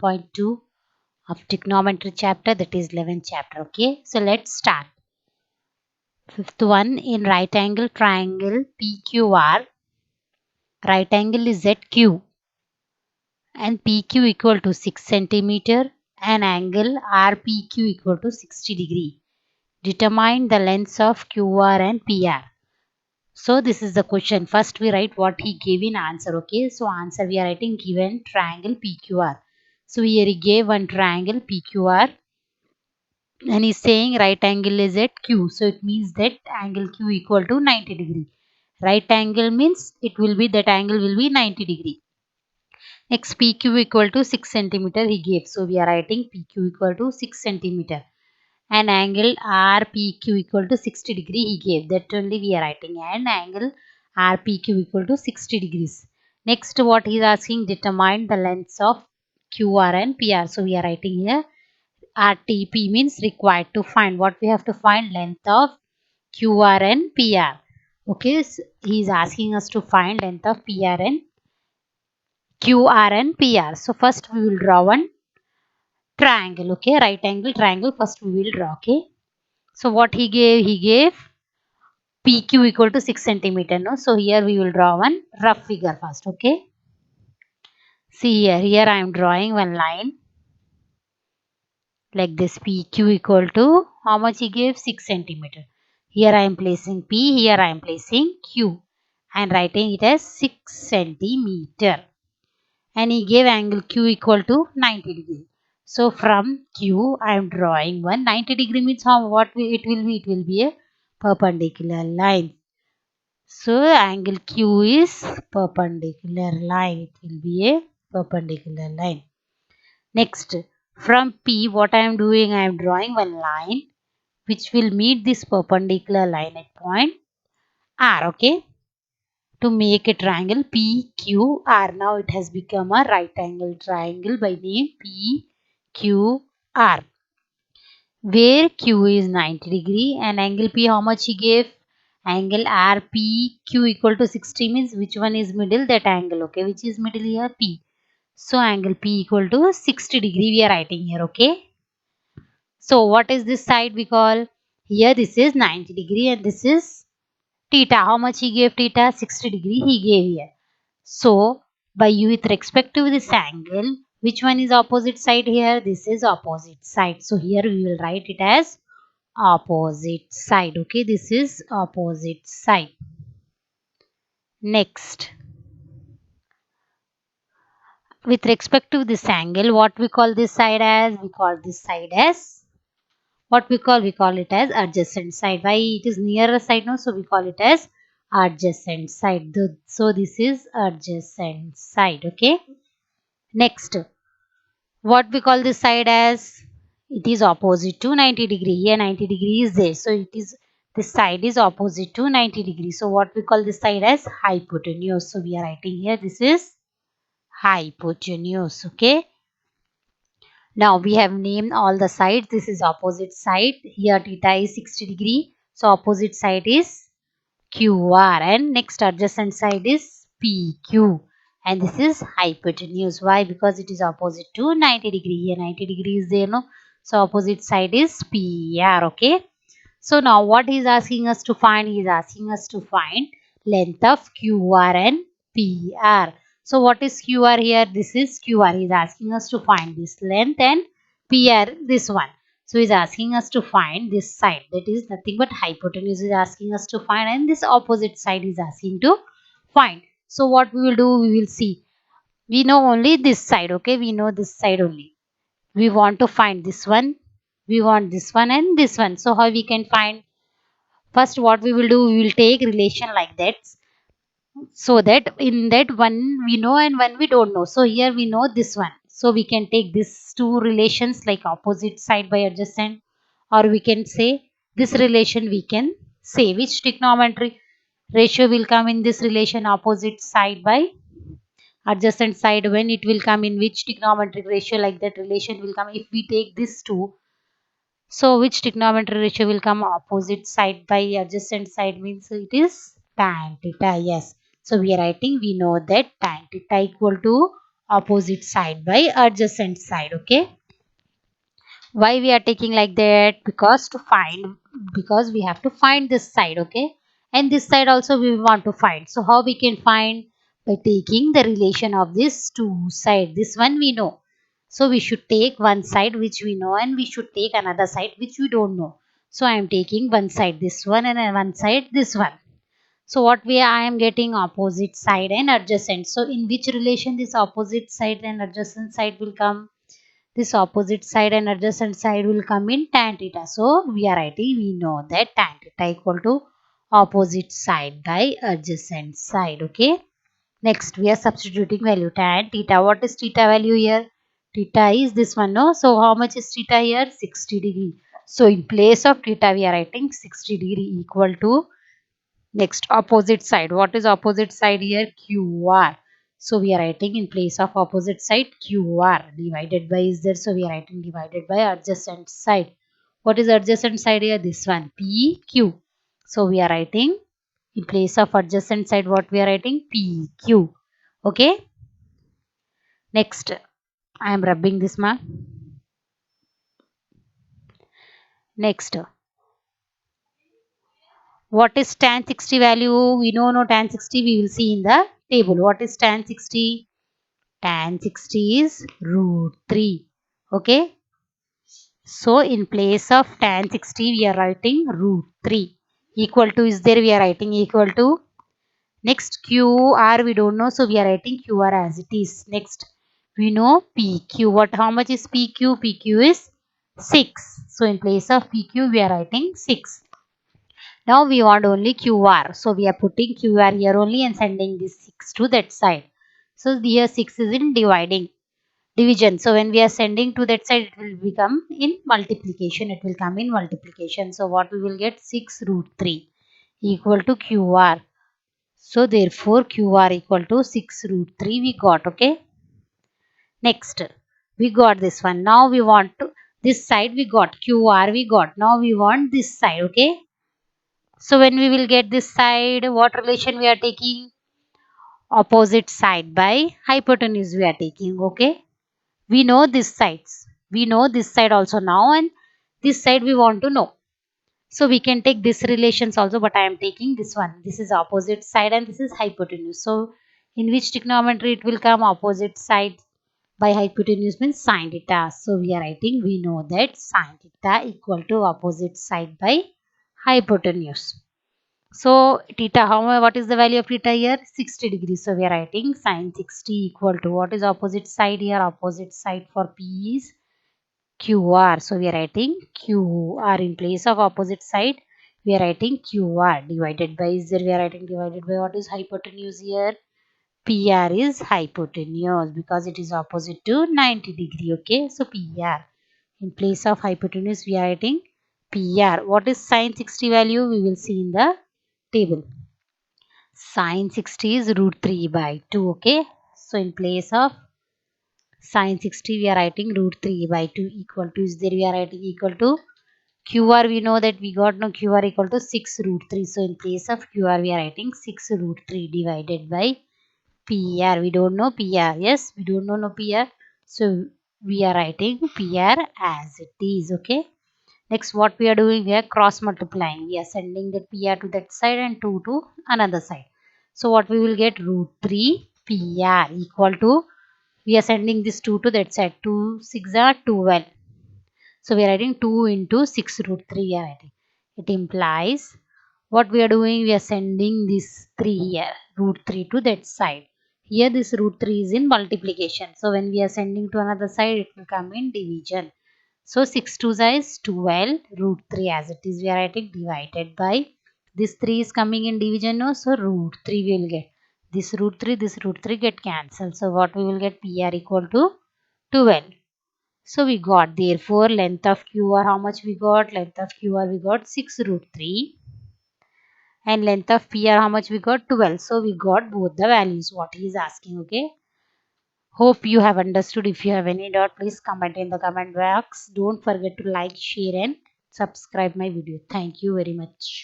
1.2 of trigonometry chapter, that is 11th chapter. Okay, so let's start. Fifth one, in right angle triangle PQR, right angle is ZQ and PQ equal to 6 centimeter and angle RPQ equal to 60 degree. Determine the lengths of QR and PR. So this is the question. First we write what he gave in answer. Okay, so answer we are writing given triangle PQR. So here he gave one triangle PQR and he's saying right angle is at Q. So it means that angle Q equal to 90 degree. Right angle means it will be that angle will be 90 degree. Next PQ equal to 6 centimeter he gave. So we are writing PQ equal to 6 centimeter. And angle RPQ equal to 60 degree he gave. That only we are writing. And angle RPQ equal to 60 degrees. Next what he is asking, determine the lengths of QR and PR. So we are writing here RTP means required to find. What we have to find? Length of QR and PR. Okay, so he is asking us to find length of PR and QR and PR. So first we will draw one triangle. Okay, right angle triangle first we will draw. Okay, so what he gave PQ equal to 6 centimeter. No, so here we will draw one rough figure first. Okay, see here I am drawing one line like this. PQ equal to how much he gave? 6 centimeter. Here I am placing P, here I am placing Q and writing it as 6 centimeter. And he gave angle Q equal to 90 degree. So from Q I am drawing one 90 degree means it will be? It will be a perpendicular line. So angle Q is perpendicular line. It will be a perpendicular line. Next, from P what I am doing? I am drawing one line which will meet this perpendicular line at point R. Okay, to make a triangle PQR. Now it has become a right angle triangle by name PQR, where Q is 90 degree and angle P how much he gave? Angle RPQ equal to 60 means which one is middle? That angle. Okay, which is middle here? P. So angle P equal to 60 degree we are writing here. Okay, so what is this side we call? Here this is 90 degree and this is theta. How much he gave theta? 60 degree he gave here. So by with respect to this angle, which one is opposite side here? This is opposite side. So here we will write it as opposite side. Okay, this is opposite side. Next, with respect to this angle, what we call this side as? We call this side as what we call? We call it as adjacent side. Why? It is nearer side now, so we call it as adjacent side. So this is adjacent side. Okay, next, what we call this side as? It is opposite to 90 degree. Here 90 degree is there, so it is, this side is opposite to 90 degree. So what we call this side as? Hypotenuse. So we are writing here this is hypotenuse. Okay, now we have named all the sides. This is opposite side. Here theta is 60 degree. So opposite side is QR and next adjacent side is PQ. And this is hypotenuse. Why? Because it is opposite to 90 degree. Here 90 degree is there, no? So opposite side is PR. Okay. So now what he is asking us to find? He is asking us to find length of QR and PR. So what is QR here? This is QR. He is asking us to find this length and PR, this one. So he is asking us to find this side. That is nothing but hypotenuse is asking us to find, and this opposite side is asking to find. So what we will do? We will see. We know only this side. Okay, we know this side only. We want to find this one. We want this one and this one. So how we can find? First what we will do? We will take relation like that, so that in that one we know and one we don't know. So here we know this one, so we can take these two relations like opposite side by adjacent, or we can say this relation. We can say which trigonometry ratio will come in this relation, opposite side by adjacent side, when it will come in which trigonometric ratio, like that relation will come if we take this two. So which trigonometry ratio will come? Opposite side by adjacent side means it is tan theta. Yes. So we are writing, we know that tan theta equal to opposite side by adjacent side. Okay, why we are taking like that? Because we have to find this side. Okay, and this side also we want to find. So how we can find? By taking the relation of these two side. This one we know, so we should take one side which we know, and we should take another side which we don't know. So I am taking one side this one, and one side this one. So what way I am getting? Opposite side and adjacent. So in which relation this opposite side and adjacent side will come? This opposite side and adjacent side will come in tan theta. So we are writing, we know that tan theta equal to opposite side by adjacent side. Okay. Next we are substituting value tan theta. What is theta value here? Theta is this one, no? So how much is theta here? 60 degree. So in place of theta we are writing 60 degree equal to, next, opposite side. What is opposite side here? QR. So we are writing in place of opposite side QR. Divided by is there. So we are writing divided by adjacent side. What is adjacent side here? This one. PQ. So we are writing in place of adjacent side. What we are writing? PQ. Okay. Next, I am rubbing this mark. Next, what is tan 60 value? We know no tan 60. We will see in the table. What is tan 60? Tan 60 is root 3. Okay. So in place of tan 60 we are writing root 3. Equal to is there, we are writing equal to. Next, QR we don't know, so we are writing QR as it is. Next, we know PQ. How much is PQ? PQ is 6. So in place of PQ we are writing 6. Now we want only QR. So we are putting QR here only and sending this 6 to that side. So here 6 is in division. So when we are sending to that side, it will become in multiplication. It will come in multiplication. So what we will get? 6 root 3 equal to QR. So therefore QR equal to 6 root 3 we got. Okay. Next, we got this one. Now we want to, this side we got, QR we got. Now we want this side. Okay. So when we will get this side, what relation we are taking? Opposite side by hypotenuse we are taking. Okay. We know this sides. We know this side also now, and this side we want to know. So we can take this relations also, but I am taking this one. This is opposite side and this is hypotenuse. So in which trigonometry it will come? Opposite side by hypotenuse means sine theta. So we are writing, we know that sine theta equal to opposite side by hypotenuse. So theta, what is the value of theta here? 60 degrees. So we are writing sine 60 equal to, what is opposite side here? Opposite side for P is QR. So we are writing QR in place of opposite side. We are writing QR divided by, is there, we are writing divided by, what is hypotenuse here? PR is hypotenuse because it is opposite to 90 degree. Okay. So PR in place of hypotenuse we are writing PR. What is sine 60 value? We will see in the table. Sine 60 is root 3 by 2. Okay. So in place of sine 60 we are writing root 3 by 2 equal to, is there, we are writing equal to QR. We know that we got no QR equal to 6 root 3. So in place of QR we are writing 6 root 3 divided by PR. We don't know PR. Yes, we don't know no PR. So we are writing PR as it is. Okay. Next, what we are doing, we are cross multiplying. We are sending the PR to that side and 2 to another side. So what we will get? Root 3 PR equal to, we are sending this 2 to that side. 2 6 are 12. So we are writing 2 into 6 root 3. We are writing. It implies, what we are doing, we are sending this 3 here, root 3 to that side. Here this root 3 is in multiplication. So when we are sending to another side, it will come in division. So 6 2 is 12, root 3 as it is we are writing divided by, this 3 is coming in division, no? So root 3 we will get. This root 3 get cancelled. So what we will get? PR equal to 12. So we got, therefore length of QR, how much we got? Length of QR we got 6 root 3 and length of PR how much we got? 12. So we got both the values what he is asking. Okay. Hope you have understood. If you have any doubt, please comment in the comment box. Don't forget to like, share and subscribe my video. Thank you very much.